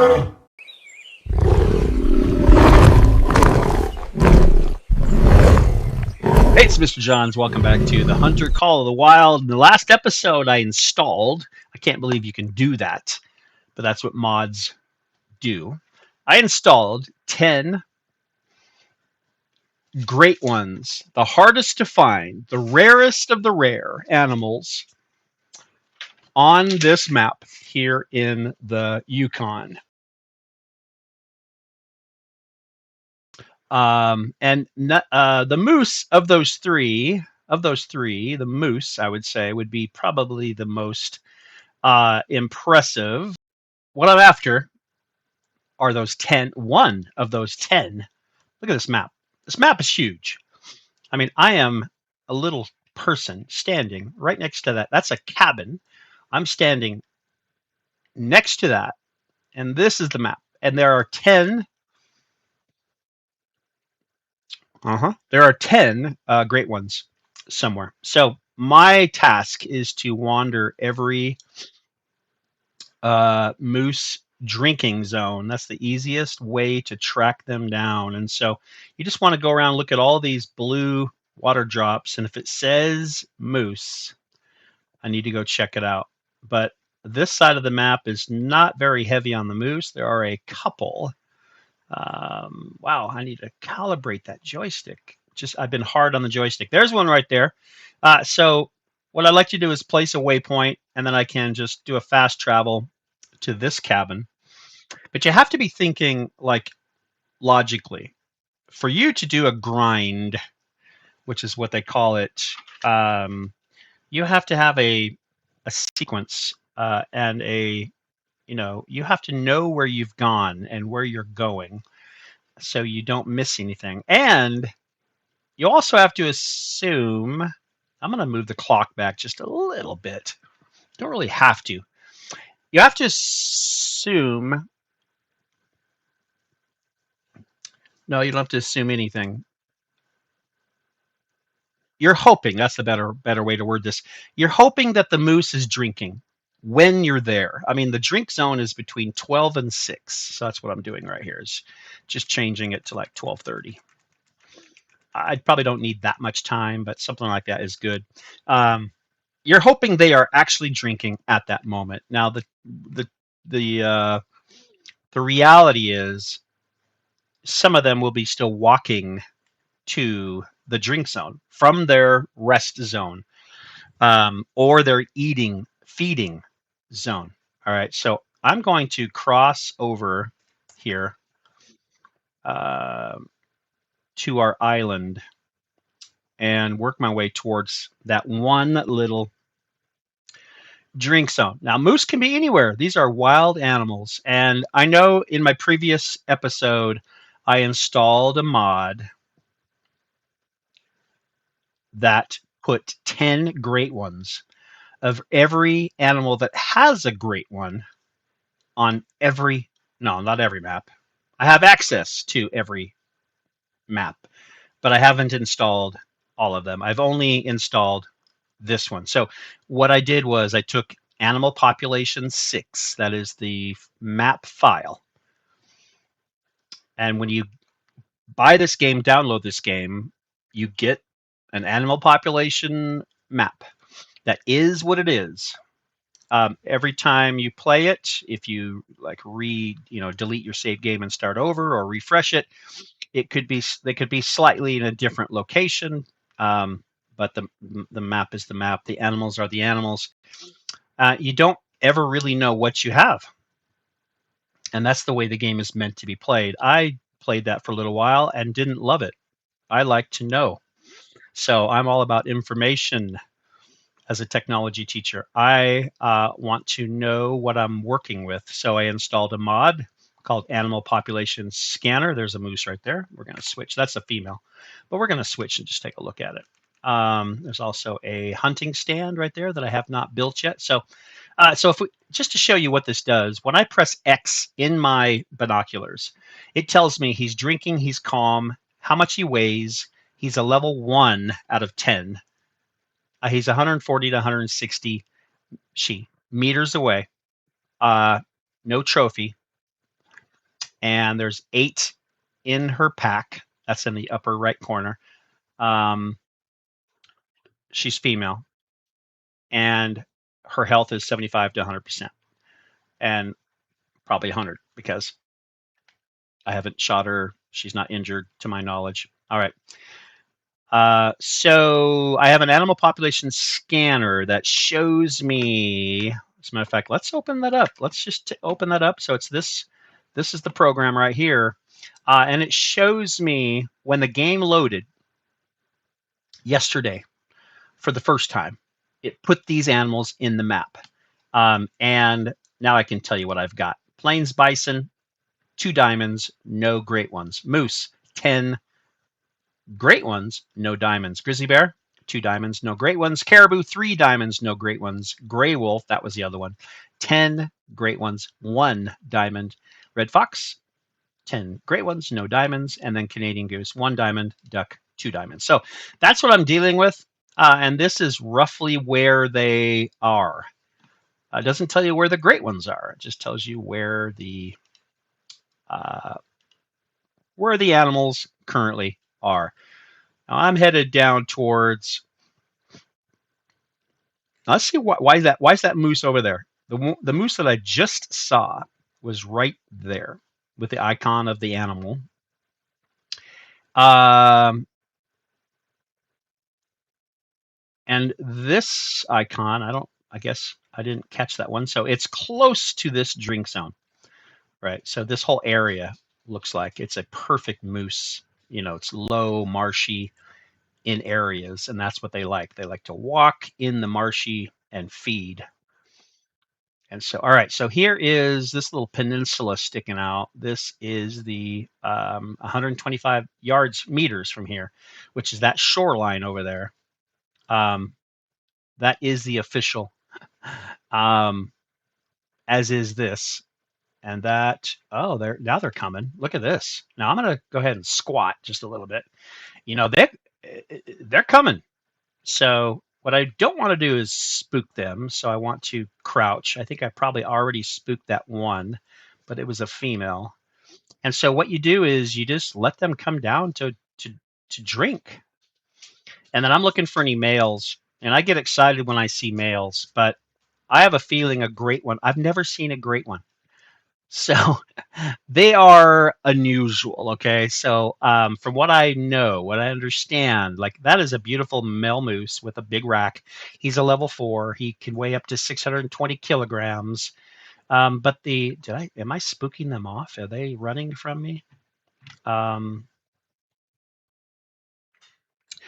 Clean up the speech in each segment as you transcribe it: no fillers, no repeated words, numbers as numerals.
Hey, it's Mr. Johns. Welcome back to the Hunter Call of the Wild. In the last episode I installed, I can't believe you can do that, but that's what mods do. I installed 10 great ones, the hardest to find, the rarest of the rare animals on this map here in the Yukon. The moose of those three, the moose, I would say, would be probably the most impressive. What I'm after are those 10, one of those 10. Look at this map. This map is huge. I mean, I am a little person standing right next to that. That's a cabin. I'm standing next to that, and this is the map. And there are 10. There are 10 great ones somewhere. So my task is to wander every moose drinking zone. That's the easiest way to track them down. And so you just want to go around, look at all these blue water drops, and if it says moose, I need to go check it out. But this side of the map is not very heavy on the moose. There are a couple. Wow, I need to calibrate that joystick. I've been hard on the joystick. There's one right there. So what I'd like to do is place a waypoint, and then I can just do a fast travel to this cabin. But you have to be thinking like logically. For you to do a grind, which is what they call it, you have to have a sequence and you have to know where you've gone and where you're going, so you don't miss anything. And you also have to assume. I'm going to move the clock back just a little bit. Don't really have to. You have to assume. No, you don't have to assume anything. You're hoping, that's the better way to word this. You're hoping that the moose is drinking when you're there. I mean, the drink zone is between 12 and 6. So that's what I'm doing right here, is just changing it to like 12:30. I probably don't need that much time, but something like that is good. You're hoping they are actually drinking at that moment. Now, the reality is some of them will be still walking to the drink zone from their rest zone, or their feeding zone. All right, so I'm going to cross over here to our island and work my way towards that one little drink zone. Now, moose can be anywhere. These are wild animals. And I know in my previous episode, I installed a mod that put 10 great ones of every animal that has a great one on every, no, not every map. I have access to every map, but I haven't installed all of them. I've only installed this one. So what I did was I took animal population 6, that is the map file. And when you buy this game, download this game, you get an animal population map that is what it is. Every time you play it, if you like delete your save game and start over or refresh it, they could be slightly in a different location. But the map is the map. The animals are the animals. You don't ever really know what you have, and that's the way the game is meant to be played. I played that for a little while and didn't love it. I like to know, so I'm all about information. As a technology teacher, I want to know what I'm working with. So I installed a mod called Animal Population Scanner. There's a moose right there. We're going to switch. That's a female, but we're going to switch and just take a look at it. There's also a hunting stand right there that I have not built yet. So if we, just to show you what this does, when I press X in my binoculars, it tells me he's drinking, he's calm, how much he weighs. He's a level 1 out of 10. He's 140 to 160 meters away. No trophy. and there's 8 in her pack. That's in the upper right corner. Um, she's female, and her health is 75 to 100%, and probably 100 because I haven't shot her. She's not injured to my knowledge. All right. So I have an animal population scanner that shows me. As a matter of fact, let's open that up. Let's just open that up. So it's this. This is the program right here, and it shows me when the game loaded yesterday for the first time. It put these animals in the map, and now I can tell you what I've got: plains bison, 2 diamonds, no great ones; moose, 10 great ones, no diamonds; grizzly bear, 2 diamonds, no great ones; caribou, 3 diamonds, no great ones; gray wolf, that was the other one, 10 great ones, 1 diamond; red fox, 10 great ones, no diamonds; and then Canadian goose, 1 diamond; duck, 2 diamonds. So that's what I'm dealing with, and this is roughly where they are. It doesn't tell you where the great ones are. It just tells you where the animals currently are. Now I'm headed down towards. Let's see why is that moose over there? The moose that I just saw was right there with the icon of the animal. And this icon, I guess I didn't catch that one. So it's close to this drink zone, right? So this whole area looks like it's a perfect moose. It's low, marshy in areas, and that's what they like. They like to walk in the marshy and feed. And so, all right, so here is this little peninsula sticking out. This is the 125 meters from here, which is that shoreline over there. That is the official, as is this. And that, now they're coming. Look at this. Now I'm going to go ahead and squat just a little bit. They're coming. So what I don't want to do is spook them. So I want to crouch. I think I probably already spooked that one, but it was a female. And so what you do is you just let them come down to drink. And then I'm looking for any males. And I get excited when I see males, but I have a feeling a great one. I've never seen a great one. So they are unusual. Okay. So from what I know, what I understand, like that is a beautiful male moose with a big rack. He's a level 4. He can weigh up to 620 kilograms. But am I spooking them off? Are they running from me? All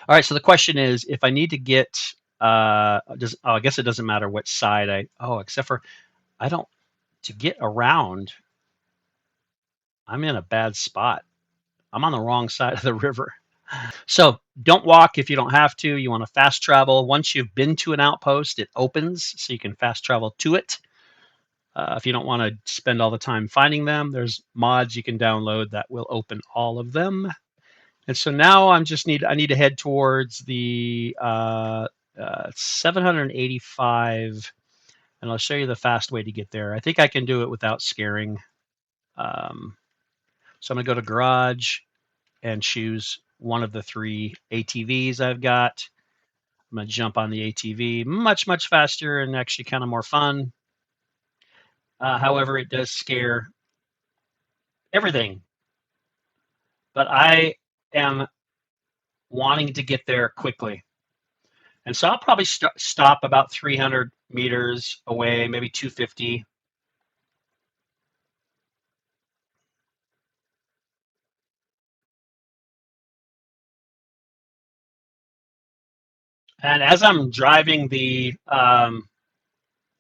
right. So the question is, if I need to get, I guess it doesn't matter which side except for I don't, to get around, I'm in a bad spot. I'm on the wrong side of the river. So don't walk if you don't have to. You want to fast travel. Once you've been to an outpost, it opens so you can fast travel to it. If you don't want to spend all the time finding them, there's mods you can download that will open all of them. And so now I need to head towards the 785, and I'll show you the fast way to get there. I think I can do it without scaring. So I'm going to go to garage and choose one of the 3 ATVs I've got. I'm going to jump on the ATV. Much, much faster and actually kind of more fun. However, it does scare everything. But I am wanting to get there quickly. And so I'll probably stop about 300 meters away, maybe 250. And as I'm driving the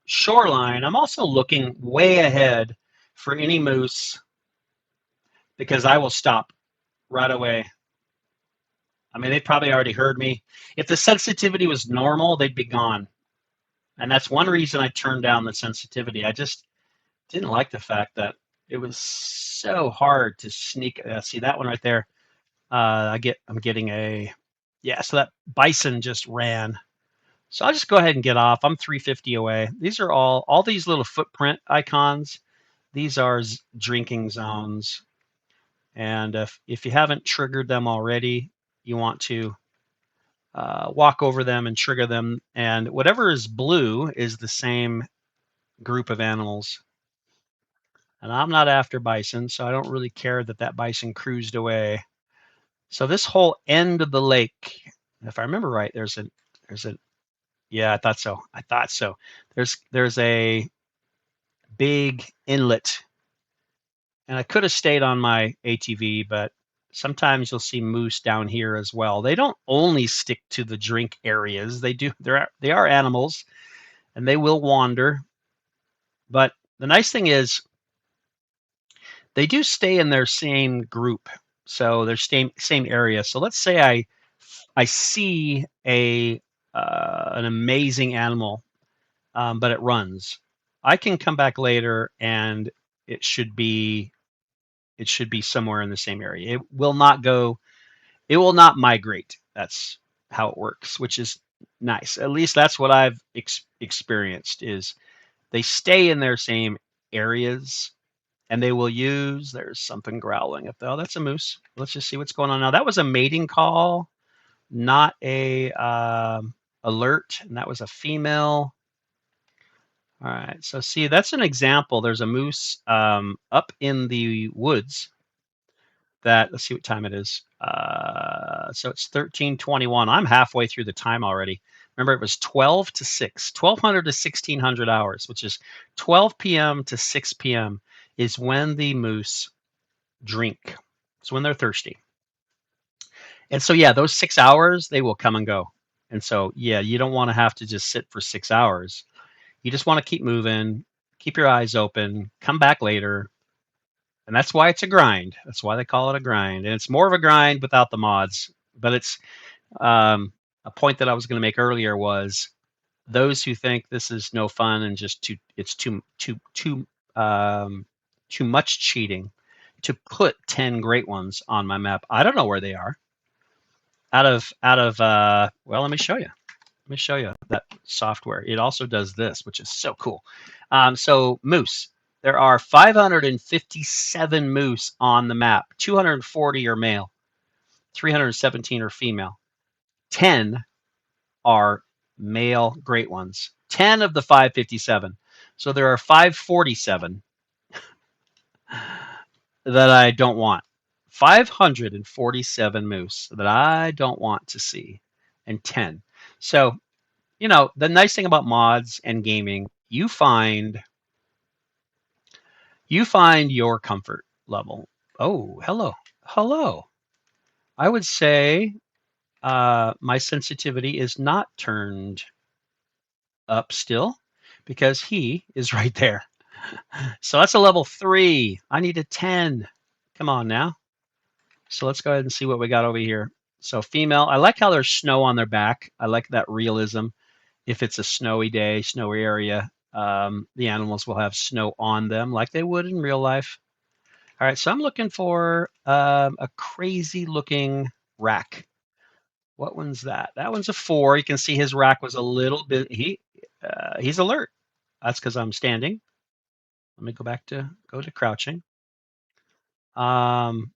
shoreline, I'm also looking way ahead for any moose because I will stop right away. I mean, they probably already heard me. If the sensitivity was normal, they'd be gone. And that's one reason I turned down the sensitivity. I just didn't like the fact that it was so hard to sneak. See that one right there? I'm getting a, yeah. So that bison just ran. So I'll just go ahead and get off. I'm 350 away. These are all these little footprint icons. these are drinking zones, and if you haven't triggered them already, you want to walk over them and trigger them. And whatever is blue is the same group of animals. And I'm not after bison, so I don't really care that that bison cruised away. So this whole end of the lake, if I remember right, there's a yeah, I thought so. I thought so. There's a big inlet, and I could have stayed on my ATV, but sometimes you'll see moose down here as well. They don't only stick to the drink areas. They are animals, and they will wander. But the nice thing is they do stay in their same group, so their same area. So let's say I see a an amazing animal, but it runs. I can come back later, and it should be it should be somewhere in the same area. It will not go. It will not migrate. That's how it works, which is nice. At least that's what I've experienced. Is they stay in their same areas, and they will use. There's something growling up there. Oh, that's a moose. Let's just see what's going on now. That was a mating call, not a alert, and that was a female. All right, so see, that's an example. There's a moose up in the woods. That let's see what time it is. So it's 13:21. I'm halfway through the time already. Remember, it was 12 to 6, 1200 to 1600 hours, which is 12 p.m. to 6 p.m. is when the moose drink. It's when they're thirsty. And so, yeah, those 6 hours, they will come and go. And so, yeah, you don't want to have to just sit for 6 hours. You just want to keep moving, keep your eyes open, come back later. And that's why it's a grind. That's why they call it a grind. And it's more of a grind without the mods. But it's a point that I was going to make earlier was those who think this is no fun and just too much cheating to put 10 great ones on my map. I don't know where they are. Well, let me show you. Let me show you that software. It also does this, which is so cool. So moose. There are 557 moose on the map. 240 are male. 317 are female. 10 are male great ones. 10 of the 557. So there are 547 that I don't want. 547 moose that I don't want to see, and 10. So, the nice thing about mods and gaming, you find your comfort level. Oh, hello. Hello. I would say my sensitivity is not turned up still because he is right there. So that's a level 3. I need a 10. Come on now. So let's go ahead and see what we got over here. So female, I like how there's snow on their back. I like that realism. If it's a snowy day, snowy area, the animals will have snow on them like they would in real life. All right, so I'm looking for a crazy looking rack. What one's that? That one's a 4. You can see his rack was a little bit, he's alert. That's because I'm standing. Let me go to crouching. Um,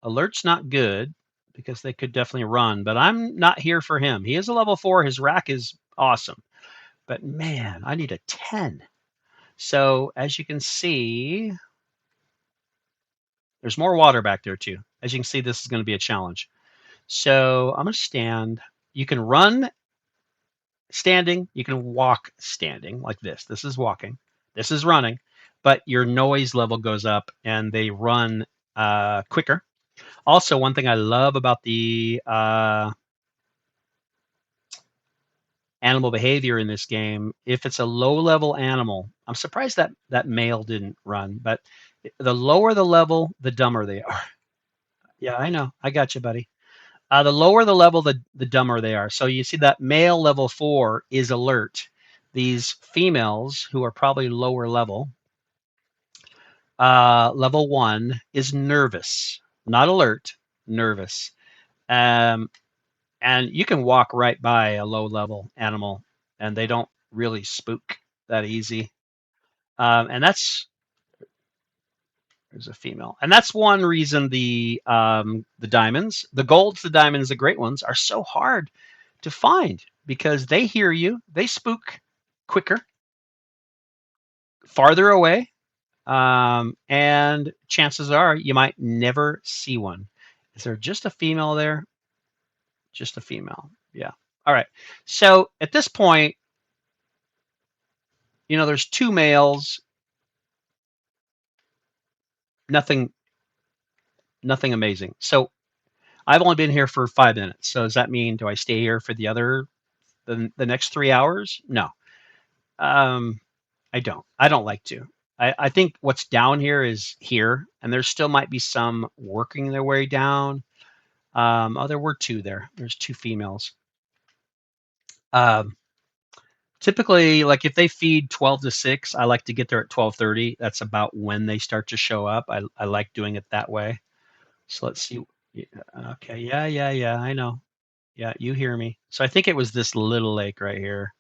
Alert's not good because they could definitely run, but I'm not here for him. He is a level 4. His rack is awesome, but man, I need a 10. So as you can see, there's more water back there too. As you can see, this is going to be a challenge. So I'm going to stand. You can run standing. You can walk standing like this. This is walking. This is running, but your noise level goes up and they run quicker. Also, one thing I love about the animal behavior in this game, if it's a low level animal, I'm surprised that that male didn't run, but the lower the level, the dumber they are. Yeah, I know. I got you, buddy. The lower the level, the dumber they are. So you see that male level 4 is alert. These females who are probably lower level, level 1 is nervous, not alert, nervous. Um, and you can walk right by a low level animal and they don't really spook that easy. And that's There's a female, and that's one reason the diamonds, the golds, the diamonds, the great ones are so hard to find because they hear you, they spook quicker, farther away, and chances are you might never see one. Is there just a female there? Just a female. Yeah. All right. So at this point, there's two males. Nothing, nothing amazing. So I've only been here for 5 minutes. So does that mean do I stay here for the next 3 hours? No. Um, I don't. I don't like to. I think what's down here is here, and there still might be some working their way down. There were two there. There's two females. Um, Typically, like if they feed 12 to 6, I like to get there at 12:30. That's about when they start to show up. I like doing it that way. So let's see. Okay, yeah. I know. Yeah, you hear me. So I think it was this little lake right here,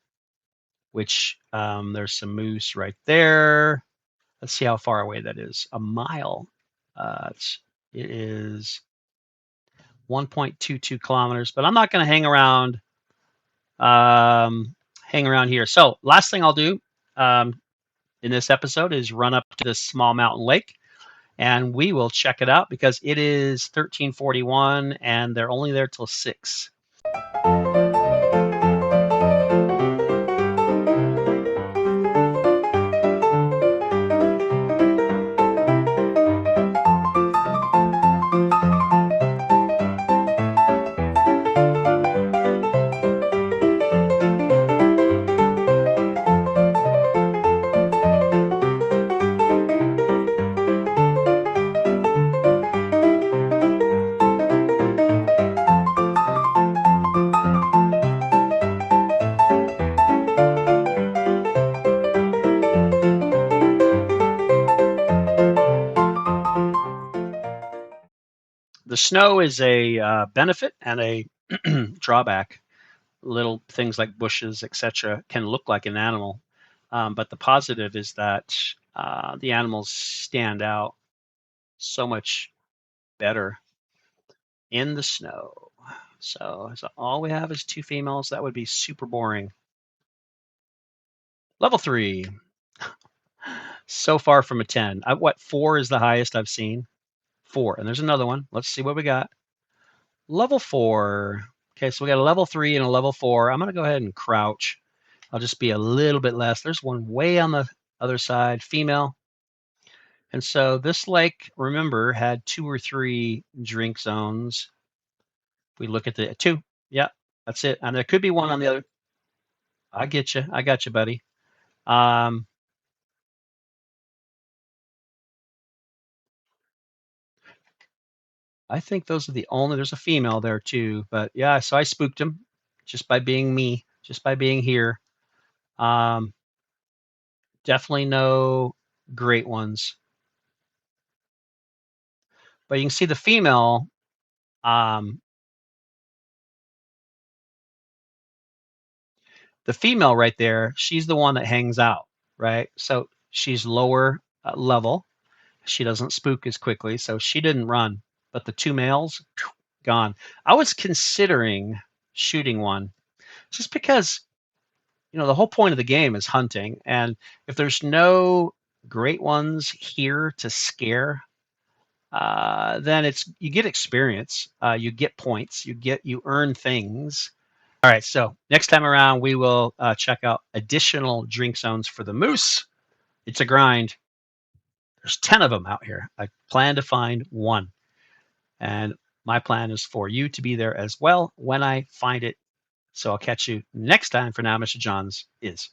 which there's some moose right there. Let's see how far away that is. A mile. It is 1.22 kilometers, but I'm not going to hang around here. So last thing I'll do in this episode is run up to this small mountain lake, and we will check it out because it is 13:41, and they're only there till 6. The snow is a benefit and a drawback. Little things like bushes, etc., can look like an animal, but the positive is that the animals stand out so much better in the snow. So all we have is two females. That would be super boring. Level 3. So far from a 10. What, 4 is the highest I've seen? 4. And there's another one. Let's see what we got. Level 4. Okay, so we got a level 3 and a level 4. I'm going to go ahead and crouch. I'll just be a little bit less. There's one way on the other side, female. And so this lake, remember, had 2 or 3 drink zones. We look at the 2. Yeah, that's it. And there could be one on the other. I get you. I got you, buddy. I think those are the only. There's a female there too, but yeah. So I spooked him just by being me, just by being here. Um, Definitely no great ones, but you can see the female. Um, the female right there, she's the one that hangs out, right? So she's lower level. She doesn't spook as quickly, so she didn't run. But the two males, gone. I was considering shooting one just because the whole point of the game is hunting, and if there's no great ones here to scare, then you get experience, you get points, you earn things. All right, so next time around we will check out additional drink zones for the moose. It's a grind. There's 10 of them out here. I plan to find one, and my plan is for you to be there as well when I find it. So I'll catch you next time. For now, Mr. Johns is